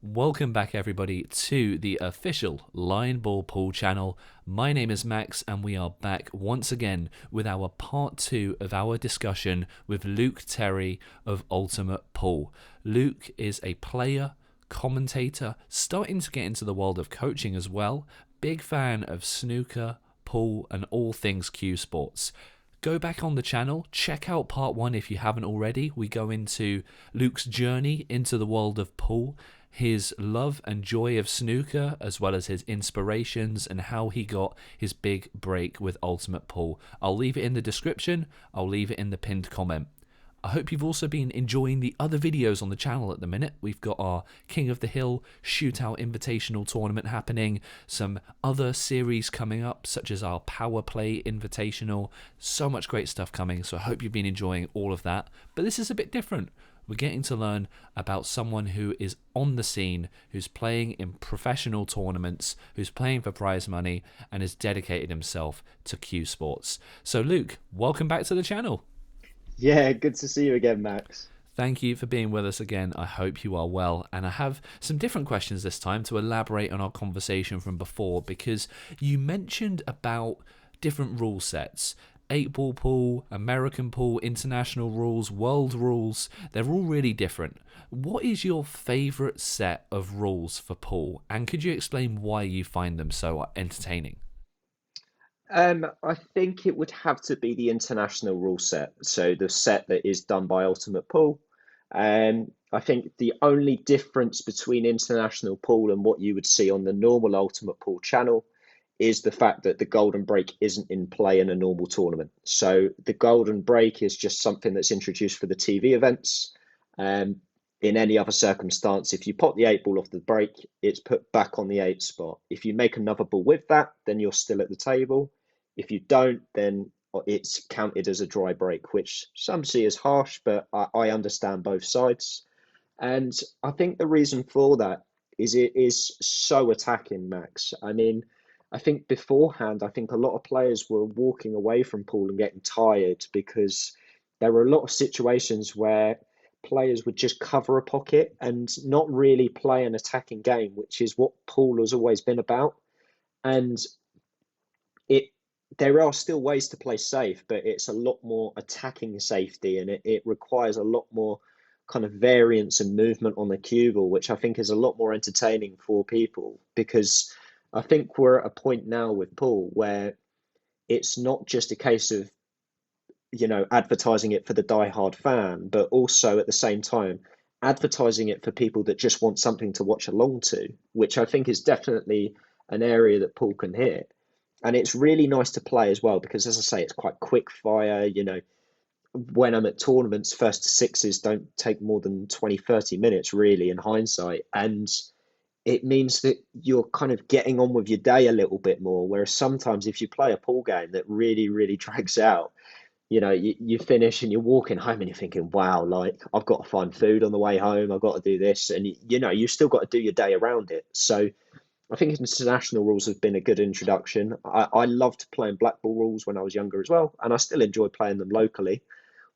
Welcome back, everybody, to the official Line Ball Pool channel. My name is Max, and we are back once again with our part 2 of our discussion with Luke Terry of Ultimate Pool. Luke is a player, commentator, starting to get into the world of coaching as well. Big fan of snooker, pool, and all things Q Sports. Go back on the channel, check out part 1 if you haven't already. We go into Luke's journey into the world of pool, his love and joy of snooker, as well as his inspirations and how he got his big break with Ultimate Pool. I'll leave it in the description, I'll leave it in the pinned comment. I hope you've also been enjoying the other videos on the channel at the minute. We've got our King of the Hill Shootout Invitational Tournament happening, some other series coming up, such as our Power Play Invitational. So much great stuff coming, so I hope you've been enjoying all of that. But this is a bit different. We're getting to learn about someone who is on the scene, who's playing in professional tournaments, who's playing for prize money, and has dedicated himself to Q Sports. So Luke, welcome back to the channel. Yeah, good to see you again, Max. Thank you for being with us again. I hope you are well. And I have some different questions this time to elaborate on our conversation from before, because you mentioned about different rule sets. 8-ball pool, American pool, international rules, world rules. They're all really different. What is your favourite set of rules for pool? And could you explain why you find them so entertaining? I think it would have to be the international rule set, so the set that is done by Ultimate Pool. I think the only difference between international pool and what you would see on the normal Ultimate Pool channel is the fact that the golden break isn't in play in a normal tournament. So the golden break is just something that's introduced for the TV events. Um, in any other circumstance, if you pop the 8 ball off the break, it's put back on the 8 spot. If you make another ball with that, then you're still at the table. If you don't, then it's counted as a dry break, which some see as harsh, but I understand both sides. And I think the reason for that is it is so attacking, Max. I mean, I think beforehand, I think a lot of players were walking away from pool and getting tired because there were a lot of situations where players would just cover a pocket and not really play an attacking game, which is what pool has always been about. And it there are still ways to play safe, but it's a lot more attacking safety, and it requires a lot more kind of variance and movement on the cue ball, which I think is a lot more entertaining for people because I think we're at a point now with pool where it's not just a case of advertising it for the die-hard fan, but also at the same time advertising it for people that just want something to watch along to, which I think is definitely an area that pool can hit. And it's really nice to play as well because, as I say, it's quite quick fire. When I'm at tournaments, first to sixes don't take more than 20, 30 minutes, really, in hindsight. And it means that you're kind of getting on with your day a little bit more. Whereas sometimes if you play a pool game that really, really drags out, you finish and you're walking home and you're thinking, wow, like I've got to find food on the way home. I've got to do this. And, you still got to do your day around it. So I think international rules have been a good introduction. I loved playing black ball rules when I was younger as well. And I still enjoy playing them locally.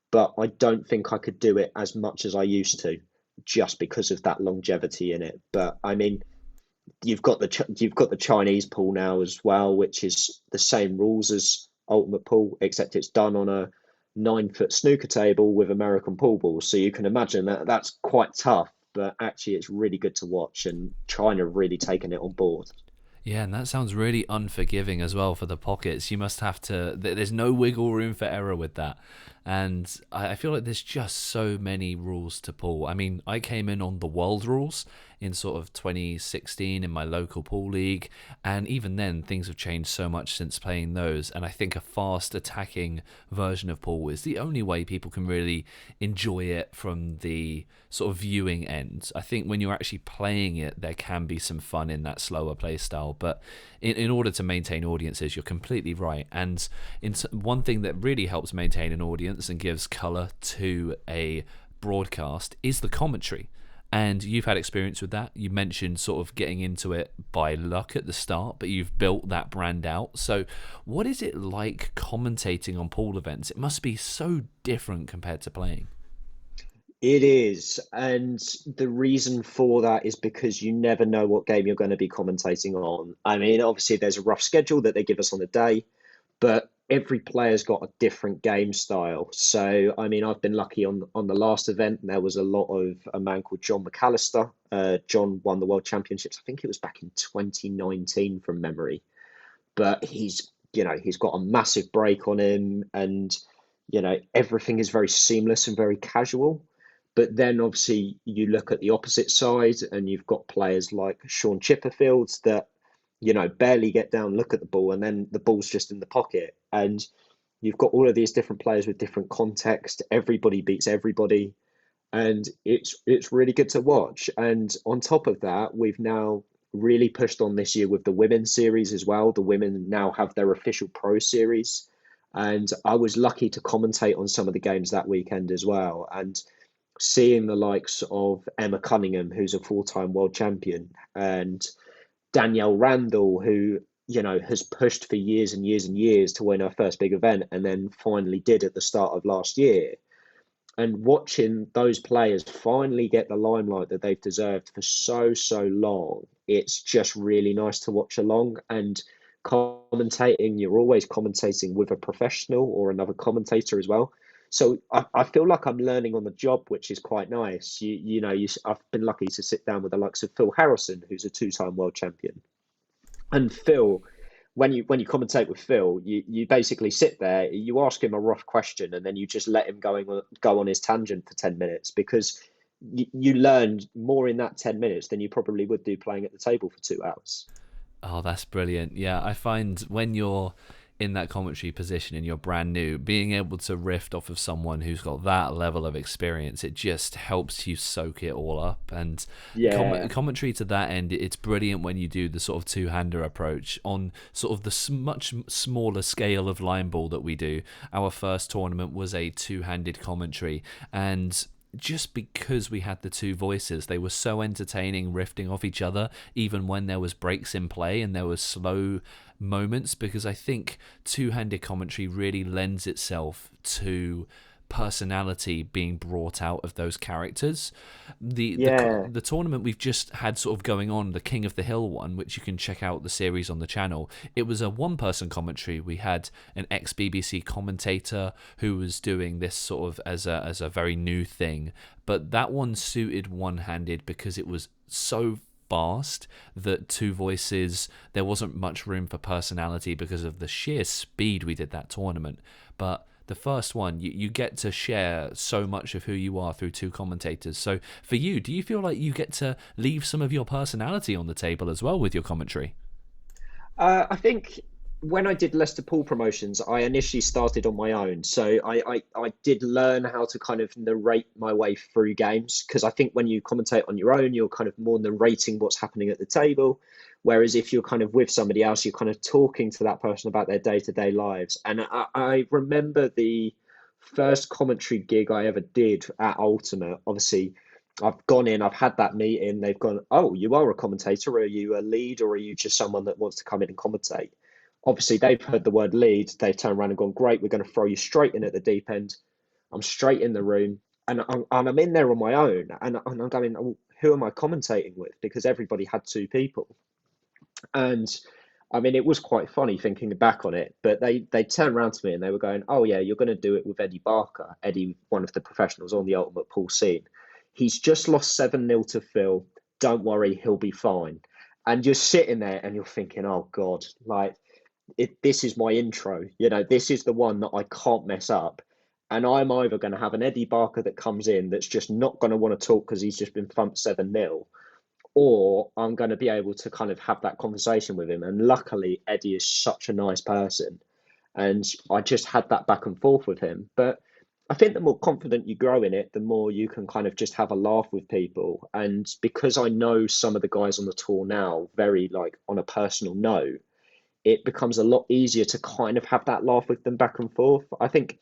But I don't think I could do it as much as I used to just because of that longevity in it. But I mean, you've got the Chinese pool now as well, which is the same rules as Ultimate Pool, except it's done on a 9 foot snooker table with American pool balls. So you can imagine that that's quite tough, but actually it's really good to watch, and China have really taken it on board. Yeah, and that sounds really unforgiving as well for the pockets. You must have to, there's no wiggle room for error with that. And I feel like there's just so many rules to pull. I mean, I came in on the world rules in sort of 2016 in my local pool league. And even then, things have changed so much since playing those. And I think a fast attacking version of pool is the only way people can really enjoy it from the sort of viewing end. I think when you're actually playing it, there can be some fun in that slower play style. But in order to maintain audiences, you're completely right. And one thing that really helps maintain an audience and gives colour to a broadcast is the commentary. And you've had experience with that. You mentioned sort of getting into it by luck at the start, but you've built that brand out. So what is it like commentating on pool events? It must be so different compared to playing. It is. And the reason for that is because you never know what game you're going to be commentating on. I mean, obviously, there's a rough schedule that they give us on the day, but every player's got a different game style. So, I mean, I've been lucky on the last event. There was a lot of a man called John McAllister. John won the World Championships. I think it was back in 2019 from memory. But he's got a massive break on him, and everything is very seamless and very casual. But then obviously you look at the opposite side, and you've got players like Sean Chipperfield that barely get down, look at the ball, and then the ball's just in the pocket. And you've got all of these different players with different context. Everybody beats everybody, and it's really good to watch. And on top of that, we've now really pushed on this year with the women's series as well. The women now have their official pro series, and I was lucky to commentate on some of the games that weekend as well. And seeing the likes of Emma Cunningham, who's a four-time world champion, and Danielle Randall, who has pushed for years and years and years to win her first big event, and then finally did at the start of last year. And watching those players finally get the limelight that they've deserved for so long, it's just really nice to watch along. And commentating, you're always commentating with a professional or another commentator as well. So I feel like I'm learning on the job, which is quite nice. I've been lucky to sit down with the likes of Phil Harrison, who's a two-time world champion. And Phil, when you commentate with Phil, you basically sit there, you ask him a rough question, and then you just let him go on his tangent for 10 minutes, because you learn more in that 10 minutes than you probably would do playing at the table for 2 hours. Oh, that's brilliant. Yeah, I find when you're in that commentary position and you're brand new, being able to riff off of someone who's got that level of experience, it just helps you soak it all up. And Yeah, commentary to that end, it's brilliant when you do the sort of two-hander approach on sort of the much smaller scale of line ball that we do. Our first tournament was a two-handed commentary, and just because we had the two voices, they were so entertaining, riffing off each other, even when there was breaks in play and there was slow moments, because I think two-handed commentary really lends itself to personality being brought out of those characters. yeah. The tournament we've just had sort of going on, the King of the Hill one, which you can check out the series on the channel, it was a one-person commentary. We had an ex-BBC commentator who was doing this sort of as a very new thing, but that one suited one-handed because it was so fast that two voices, there wasn't much room for personality because of the sheer speed we did that tournament. But the first one, you get to share so much of who you are through two commentators. So for you, do you feel like you get to leave some of your personality on the table as well with your commentary? I think when I did Leicester Pool promotions, I initially started on my own. So I did learn how to kind of narrate my way through games, because I think when you commentate on your own, you're kind of more narrating what's happening at the table. Whereas if you're kind of with somebody else, you're kind of talking to that person about their day-to-day lives. And I remember the first commentary gig I ever did at Ultimate. Obviously, I've gone in, I've had that meeting. They've gone, "Oh, you are a commentator. Are you a lead, or are you just someone that wants to come in and commentate?" Obviously, they've heard the word lead. They've turned around and gone, "Great, we're going to throw you straight in at the deep end." I'm straight in the room, and I'm in there on my own. And I'm going, "Oh, who am I commentating with?" Because everybody had two people. And I mean, it was quite funny thinking back on it, but they turned around to me and they were going, "Oh yeah, you're going to do it with Eddie Barker." Eddie, one of the professionals on the Ultimate Pool scene. He's just lost 7-0 to Phil. Don't worry, he'll be fine. And you're sitting there and you're thinking, "Oh God, like this is my intro. This is the one that I can't mess up." And I'm either going to have an Eddie Barker that comes in that's just not going to want to talk because he's just been thumped 7-0, or I'm going to be able to kind of have that conversation with him. And luckily, Eddie is such a nice person. And I just had that back and forth with him. But I think the more confident you grow in it, the more you can kind of just have a laugh with people. And because I know some of the guys on the tour now very like on a personal note, it becomes a lot easier to kind of have that laugh with them back and forth. I think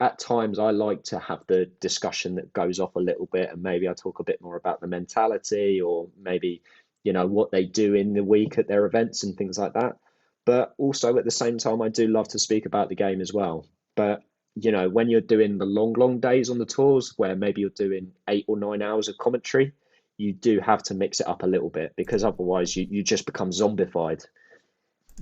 at times I like to have the discussion that goes off a little bit, and maybe I talk a bit more about the mentality, or maybe what they do in the week at their events and things like that. But also at the same time, I do love to speak about the game as well. But when you're doing the long days on the tours where maybe you're doing 8 or 9 hours of commentary, you do have to mix it up a little bit because otherwise you just become zombified.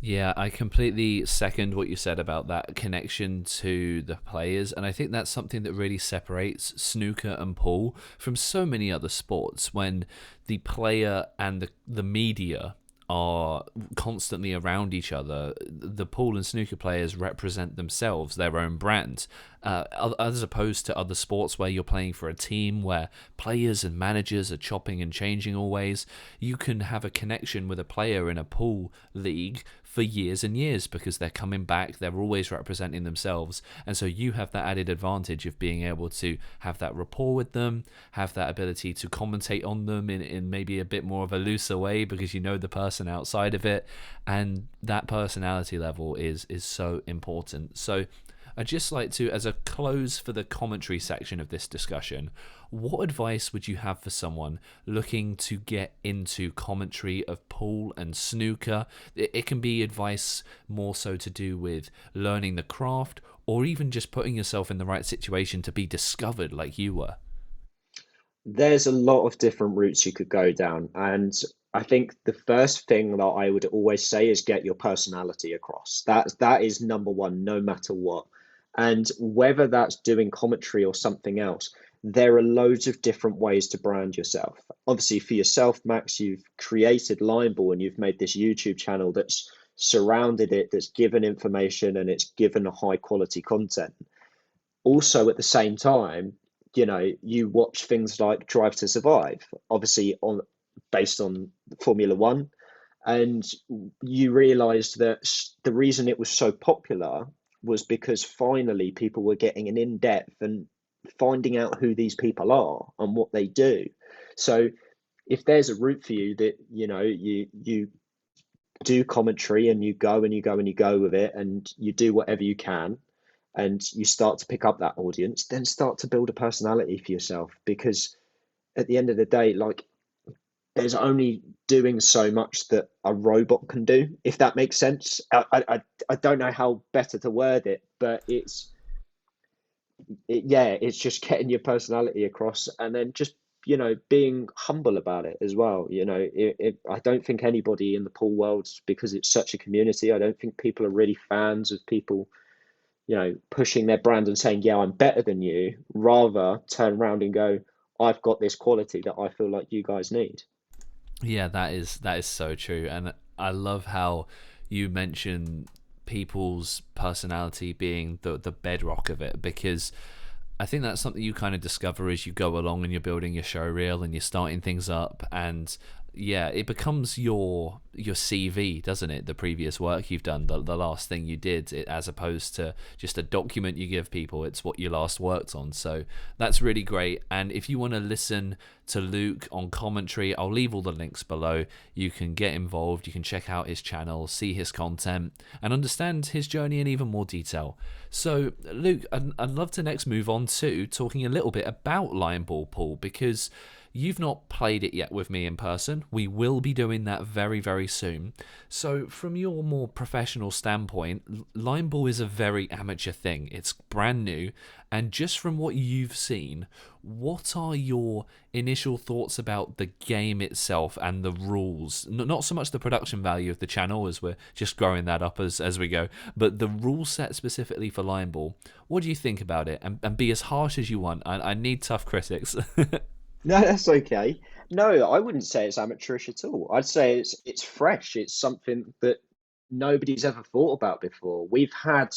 Yeah, I completely second what you said about that connection to the players, and I think that's something that really separates snooker and pool from so many other sports when the player and the media are constantly around each other. The pool and snooker players represent themselves, their own brand, as opposed to other sports where you're playing for a team where players and managers are chopping and changing always. You can have a connection with a player in a pool league for years and years because they're coming back, they're always representing themselves, and so you have that added advantage of being able to have that rapport with them, have that ability to commentate on them in maybe a bit more of a looser way because you know the person outside of it, and that personality level is so important. So I'd just like to, as a close for the commentary section of this discussion, what advice would you have for someone looking to get into commentary of pool and snooker? It can be advice more so to do with learning the craft or even just putting yourself in the right situation to be discovered like you were. There's a lot of different routes you could go down, and I think the first thing that I would always say is get your personality across. That is number one, no matter what. And whether that's doing commentary or something else, there are loads of different ways to brand yourself. Obviously, for yourself, Max, you've created Lineball and you've made this YouTube channel that's surrounded it, that's given information and it's given a high quality content. Also, at the same time, you watch things like Drive to Survive, obviously on based on Formula One, and you realized that the reason it was so popular was because finally people were getting an in-depth and finding out who these people are and what they do. So if there's a route for you that you do commentary and you go and you go and you go with it and you do whatever you can and you start to pick up that audience, then start to build a personality for yourself, because at the end of the day, like, there's only doing so much that a robot can do, if that makes sense. I don't know how better to word it, but yeah, it's just getting your personality across and then just being humble about it as well. I don't think anybody in the pool world, because it's such a community, I don't think people are really fans of people pushing their brand and saying, yeah, I'm better than you, rather turn around and go, I've got this quality that I feel like you guys need. Yeah, that is so true, and I love how you mention people's personality being the bedrock of it because I think that's something you kind of discover as you go along and you're building your show reel and you're starting things up, and yeah, it becomes your CV, doesn't it? The previous work you've done, the last thing you did, as opposed to just a document you give people. It's what you last worked on. So that's really great. And if you want to listen to Luke on commentary, I'll leave all the links below. You can get involved. You can check out his channel, see his content, and understand his journey in even more detail. So, Luke, I'd love to next move on to talking a little bit about Lion Ball Pool because you've not played it yet with me in person. We will be doing that very, very soon. So, from your more professional standpoint, Line Ball is a very amateur thing. It's brand new. And just from what you've seen, what are your initial thoughts about the game itself and the rules? Not so much the production value of the channel, as we're just growing that up as we go, but the rule set specifically for Line Ball. What do you think about it? And be as harsh as you want. I need tough critics. No, that's okay. No, I wouldn't say it's amateurish at all. I'd say it's fresh. It's something that nobody's ever thought about before. We've had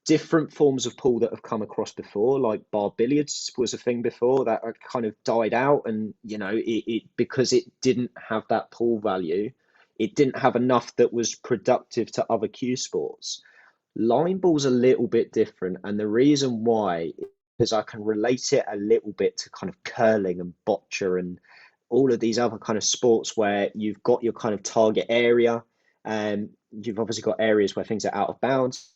different forms of pool that have come across before, like bar billiards was a thing before that kind of died out, and it because it didn't have that pool value, it didn't have enough that was productive to other cue sports. Line ball's a little bit different, and the reason why is I can relate it a little bit to kind of curling and bocce and all of these other kind of sports where you've got your kind of target area, and you've obviously got areas where things are out of bounds.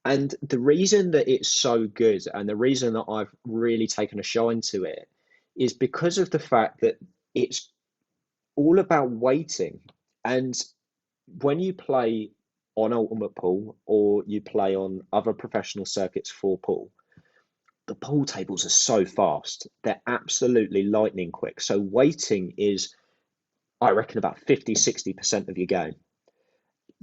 And the reason that it's so good and the reason that I've really taken a shine to it is because of the fact that it's all about waiting. And when you play on Ultimate Pool or you play on other professional circuits for pool, the pool tables are so fast. They're absolutely lightning quick. So waiting is, I reckon, about 50, 60% of your game.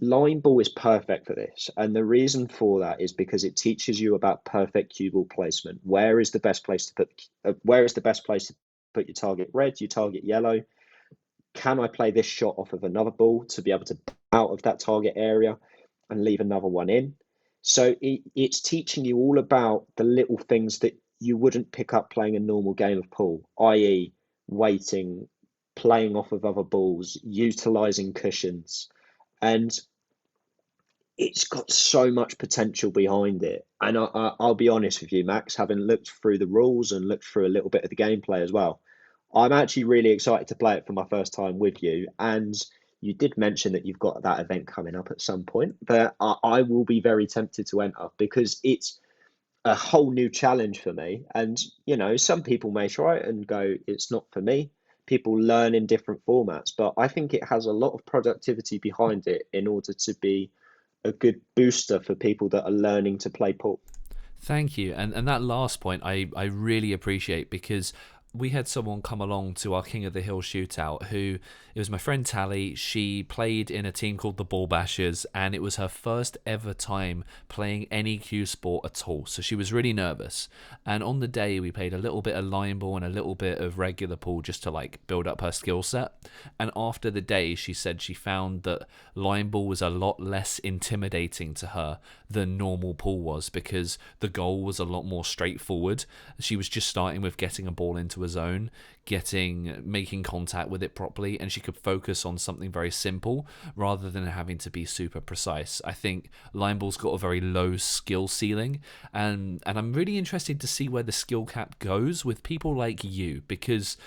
Line ball is perfect for this. And the reason for that is because it teaches you about perfect cue ball placement. Where is the best place to put your target red, your target yellow? Can I play this shot off of another ball to be able to out of that target area and leave another one in? So it's teaching you all about the little things that you wouldn't pick up playing a normal game of pool, i.e., waiting, playing off of other balls, utilizing cushions. And it's got so much potential behind it. And I'll be honest with you, Max, having looked through the rules and looked through a little bit of the gameplay as well, I'm actually really excited to play it for my first time with you. And you did mention that you've got that event coming up at some point, but I will be very tempted to enter because it's a whole new challenge for me. And, some people may try it and go, it's not for me. People learn in different formats, but I think it has a lot of productivity behind it in order to be a good booster for people that are learning to play pool. Thank you. And that last point I really appreciate, because we had someone come along to our King of the Hill shootout who, it was my friend Tally. She played in a team called the Ball Bashers, and it was her first ever time playing any cue sport at all. So she was really nervous. And on the day, we played a little bit of line ball and a little bit of regular pool just to like build up her skill set. And after the day, she said she found that line ball was a lot less intimidating to her than normal pool was, because the goal was a lot more straightforward. She was just starting with getting a ball into a zone, making contact with it properly, and she could focus on something very simple rather than having to be super precise. I think line ball's got a very low skill ceiling, and I'm really interested to see where the skill cap goes with people like you, because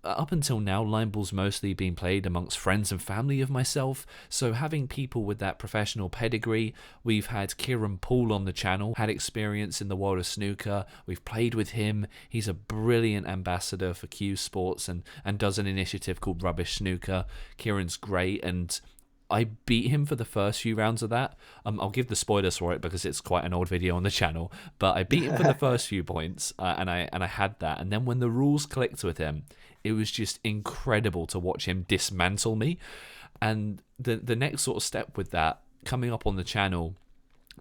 up until now, line ball's mostly been played amongst friends and family of myself, so having people with that professional pedigree. We've had Kieran Poole on the channel, had experience in the world of snooker. We've played with him. He's a brilliant ambassador for Q Sports and does an initiative called Rubbish Snooker. Kieran's great, and I beat him for the first few rounds of that. I'll give the spoilers for it because it's quite an old video on the channel. But I beat him for the first few points, and I had that. And then when the rules clicked with him, it was just incredible to watch him dismantle me. And the next sort of step with that, coming up on the channel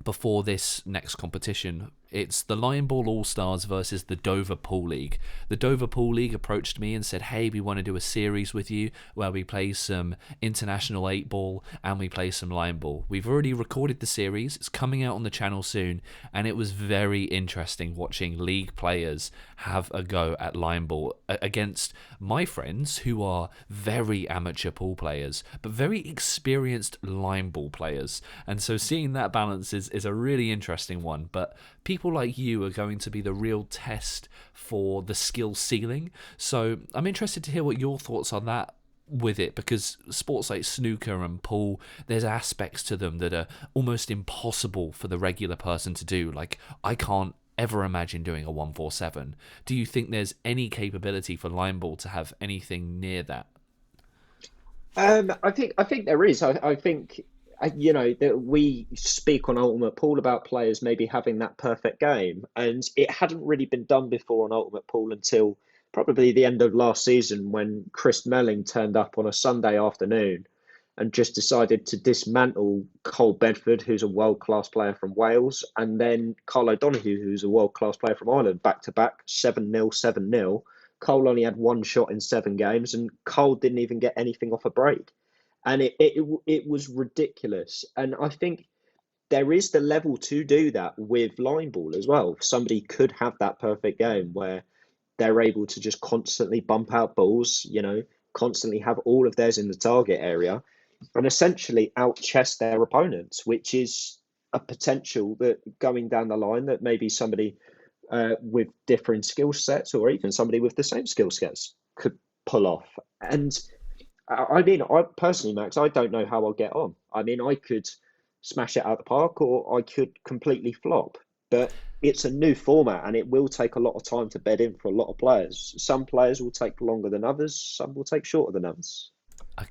before this next competition, it's the Lion Ball All-Stars versus the Dover Pool League. The Dover Pool League approached me and said, hey, we want to do a series with you where we play some international 8-ball and we play some Lion Ball. We've already recorded the series. It's coming out on the channel soon, and it was very interesting watching league players have a go at Lion Ball against my friends who are very amateur pool players, but very experienced Lion Ball players. And so seeing that balance is a really interesting one. But people like you are going to be the real test for the skill ceiling. So I'm interested to hear what your thoughts on that with it, because sports like snooker and pool, there's aspects to them that are almost impossible for the regular person to do. Like, I can't ever imagine doing a 147. Do you think there's any capability for line ball to have anything near that? I think there is. I think that we speak on Ultimate Pool about players maybe having that perfect game, and it hadn't really been done before on Ultimate Pool until probably the end of last season when Chris Melling turned up on a Sunday afternoon and just decided to dismantle Cole Bedford, who's a world-class player from Wales, and then Carl O'Donoghue, who's a world-class player from Ireland, back-to-back, 7-0, 7-0. Cole only had one shot in 7 games, and Cole didn't even get anything off a break. And it was ridiculous. And I think there is the level to do that with line ball as well. Somebody could have that perfect game where they're able to just constantly bump out balls, constantly have all of theirs in the target area and essentially out chess their opponents, which is a potential that going down the line that maybe somebody with different skill sets or even somebody with the same skill sets could pull off. And I mean, I personally, Max, I don't know how I'll get on. I mean, I could smash it out the park or I could completely flop. But it's a new format and it will take a lot of time to bed in for a lot of players. Some players will take longer than others, some will take shorter than others.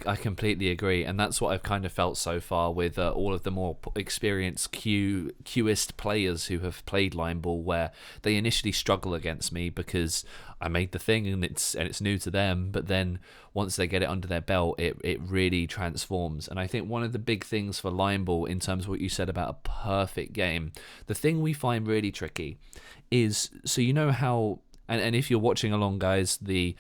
I completely agree, and that's what I've kind of felt so far with all of the more experienced queuist players who have played line ball, where they initially struggle against me because I made the thing and it's new to them, but then once they get it under their belt, it really transforms. And I think one of the big things for line ball, in terms of what you said about a perfect game, the thing we find really tricky is, so you know how, and if you're watching along, guys, the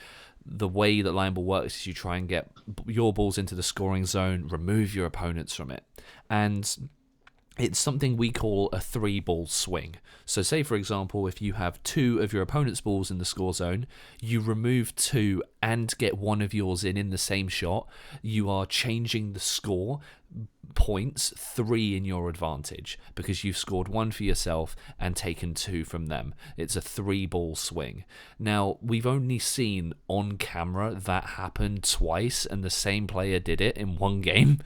way that line ball works is you try and get your balls into the scoring zone, remove your opponents from it. And it's something we call a 3-ball swing. So say, for example, if you have 2 of your opponent's balls in the score zone, you remove 2 and get 1 of yours in the same shot, you are changing the score points 3 in your advantage because you've scored 1 for yourself and taken 2 from them. It's a 3-ball swing. Now, we've only seen on camera that happen twice, and the same player did it in one game,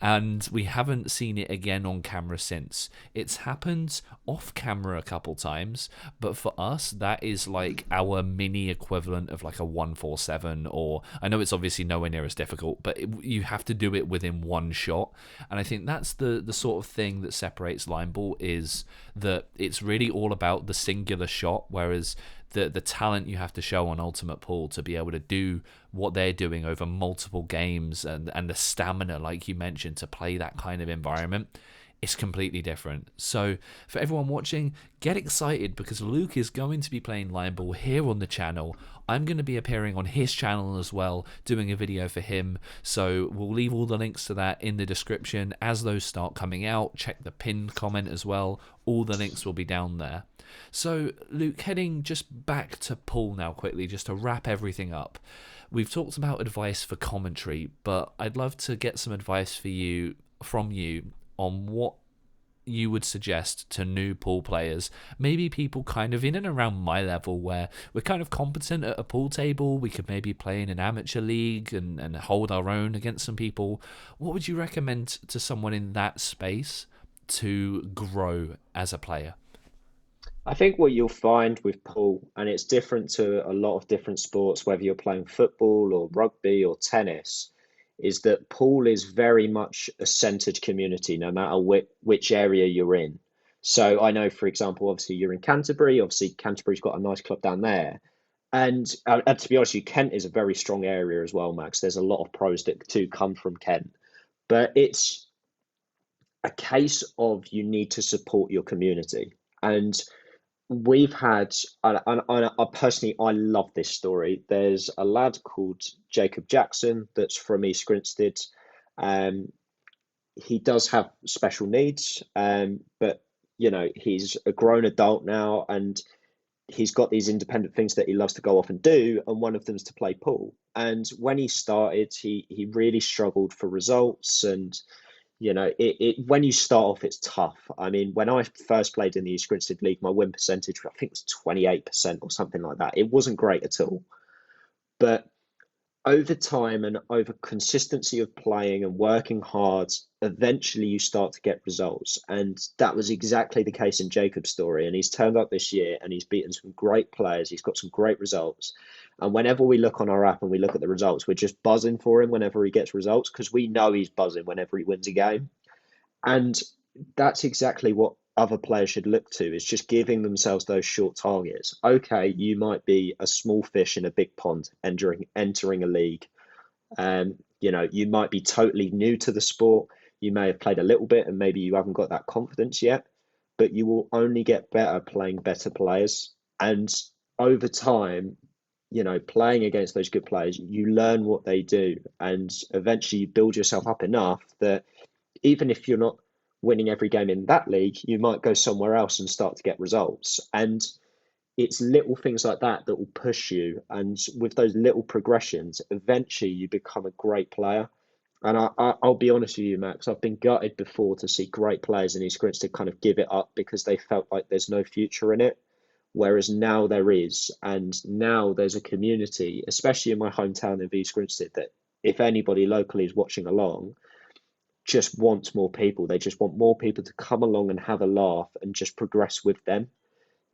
and we haven't seen it again on camera since. It's happened off camera a couple times, but for us, that is like our mini equivalent of like a 147, or I know it's obviously nowhere near as difficult, but you have to do it within one shot. And I think that's the sort of thing that separates line ball, is that it's really all about the singular shot, whereas the talent you have to show on Ultimate Pool to be able to do what they're doing over multiple games, and the stamina, like you mentioned, to play that kind of environment, it's completely different. So for everyone watching, get excited because Luke is going to be playing line ball here on the channel. I'm going to be appearing on his channel as well, doing a video for him. So we'll leave all the links to that in the description as those start coming out. Check the pinned comment as well. All the links will be down there. So Luke, heading just back to pool now quickly, just to wrap everything up. We've talked about advice for commentary, but I'd love to get some advice from you on what you would suggest to new pool players, maybe people kind of in and around my level, where we're kind of competent at a pool table, we could maybe play in an amateur league and hold our own against some people. What would you recommend to someone in that space to grow as a player? I think what you'll find with pool, and it's different to a lot of different sports, whether you're playing football or rugby or tennis, is that pool is very much a centered community, no matter which area you're in. So I know, for example, obviously you're in Canterbury. Obviously, Canterbury's got a nice club down there. And to be honest, you Kent is a very strong area as well, Max. There's a lot of pros that do come from Kent, but it's a case of you need to support your community. And we've had, I personally, I love this story. There's a lad called Jacob Jackson that's from East Grinstead. Um, he does have special needs, but he's a grown adult now, and he's got these independent things that he loves to go off and do, and one of them is to play pool. And when he started, he really struggled for results, and when you start off, it's tough. I mean, when I first played in the East Grinstead League, my win percentage, I think, was 28% or something like that. It wasn't great at all. But over time and over consistency of playing and working hard, eventually you start to get results. And that was exactly the case in Jacob's story. And he's turned up this year and he's beaten some great players. He's got some great results. And whenever we look on our app and we look at the results, we're just buzzing for him whenever he gets results, because we know he's buzzing whenever he wins a game. And that's exactly what other players should look to, is just giving themselves those short targets. Okay, you might be a small fish in a big pond entering a league. You might be totally new to the sport. You may have played a little bit and maybe you haven't got that confidence yet, but you will only get better playing better players. And over time, playing against those good players, you learn what they do, and eventually you build yourself up enough that even if you're not winning every game in that league, you might go somewhere else and start to get results. And it's little things like that that will push you. And with those little progressions, eventually you become a great player. And I'll be honest with you, Max, I've been gutted before to see great players in East Grinstead kind of give it up because they felt like there's no future in it. Whereas now there is, and now there's a community, especially in my hometown of East Grinstead, that if anybody locally is watching along, just wants more people. They just want more people to come along and have a laugh and just progress with them.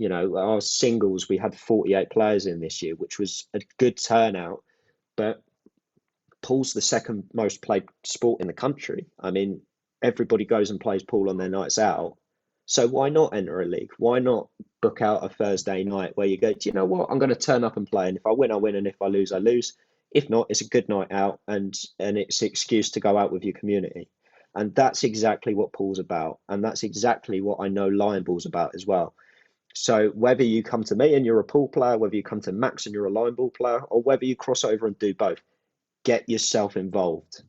Our singles, we had 48 players in this year, which was a good turnout. But pool's the second most played sport in the country. I mean, everybody goes and plays pool on their nights out. So why not enter a league? Why not book out a Thursday night where you go, do you know what? I'm going to turn up and play. And if I win, I win. And if I lose, I lose. If not, it's a good night out and it's an excuse to go out with your community. And that's exactly what pool's about. And that's exactly what I know Lion Ball's about as well. So whether you come to me and you're a pool player, whether you come to Max and you're a line ball player, or whether you cross over and do both, get yourself involved.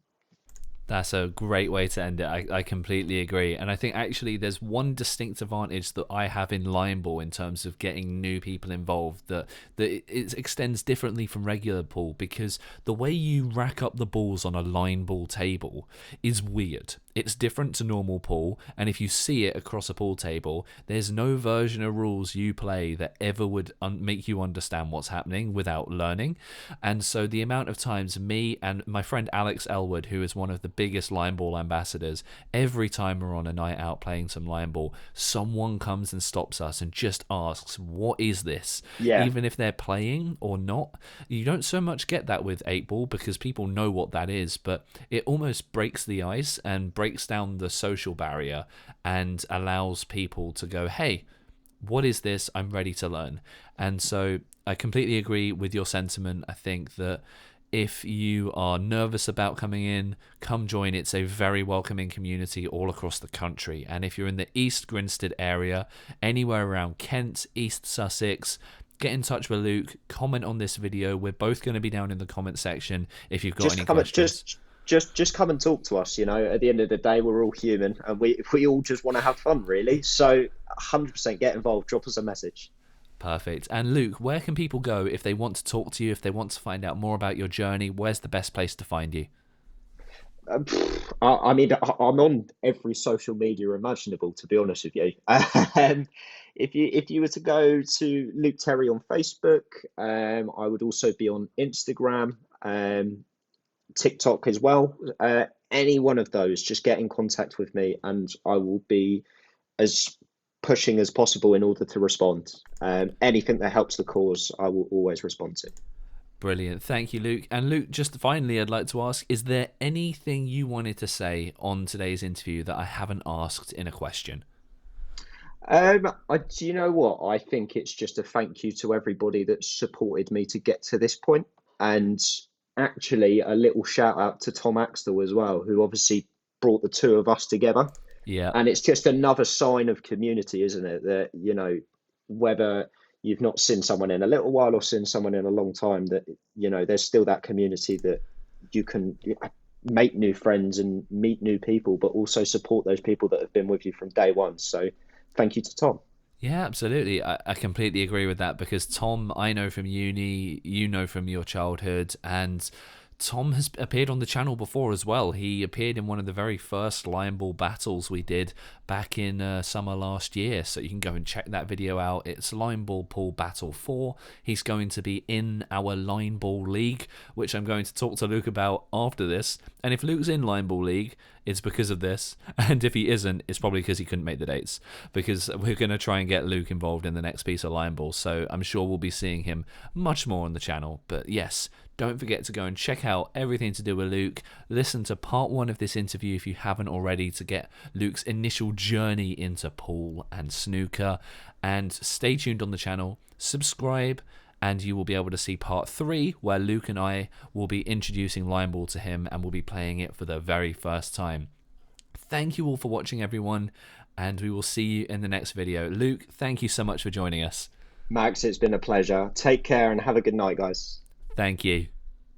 That's a great way to end it. I completely agree. And I think actually there's one distinct advantage that I have in line ball in terms of getting new people involved that it extends differently from regular pool, because the way you rack up the balls on a line ball table is weird. It's different to normal pool, and if you see it across a pool table, there's no version of rules you play that ever would make you understand what's happening without learning. And so the amount of times me and my friend Alex Elwood, who is one of the biggest line ball ambassadors, every time we're on a night out playing some line ball, someone comes and stops us and just asks, what is this? Yeah. Even if they're playing or not. You don't so much get that with 8 ball because people know what that is, but it almost breaks the ice and breaks down the social barrier and allows people to go, hey, what is this? I'm ready to learn. And so I completely agree with your sentiment. I think that if you are nervous about coming in, come join. It's a very welcoming community all across the country. And if you're in the East Grinstead area, anywhere around Kent, East Sussex, get in touch with Luke, comment on this video. We're both going to be down in the comment section if you've got any questions. Just come and talk to us. You know, at the end of the day, we're all human and we all just want to have fun, really. So 100% get involved, drop us a message. Perfect. And Luke, where can people go if they want to talk to you, if they want to find out more about your journey? Where's the best place to find you? I mean, I'm on every social media imaginable, to be honest with you. If you were to go to Luke Terry on Facebook, I would also be on Instagram, TikTok as well. Any one of those, just get in contact with me and I will be as pushing as possible in order to respond. Anything that helps the cause, I will always respond to. Brilliant. Thank you, Luke. And Luke, just finally, I'd like to ask, is there anything you wanted to say on today's interview that I haven't asked in a question? Do you know what? I think it's just a thank you to everybody that supported me to get to this point. And actually a little shout out to Tom Axtell as well, who obviously brought the two of us together. Yeah. And it's just another sign of community, isn't it? That, you know, whether you've not seen someone in a little while or seen someone in a long time, that, you know, there's still that community that you can make new friends and meet new people, but also support those people that have been with you from day one. So thank you to Tom. Yeah, absolutely. I completely agree with that, because Tom, I know from uni, you know from your childhood, and Tom has appeared on the channel before as well. He appeared in one of the very first Lion Ball battles we did back in summer last year, so you can go and check that video out. It's Lion Ball Pool Battle 4. He's going to be in our Lion Ball League, which I'm going to talk to Luke about after this. And if Luke's in Lion Ball League, it's because of this, and if he isn't, it's probably because he couldn't make the dates, because we're going to try and get Luke involved in the next piece of Lion Ball, so I'm sure we'll be seeing him much more on the channel. But yes, don't forget to go and check out everything to do with Luke. Listen to part 1 of this interview if you haven't already, to get Luke's initial journey into pool and snooker, and stay tuned on the channel, subscribe, and you will be able to see part 3, where Luke and I will be introducing Lion Ball to him and we'll be playing it for the very first time. Thank you all for watching, everyone, and we will see you in the next video. Luke, thank you so much for joining us. Max, it's been a pleasure. Take care and have a good night, guys. Thank you.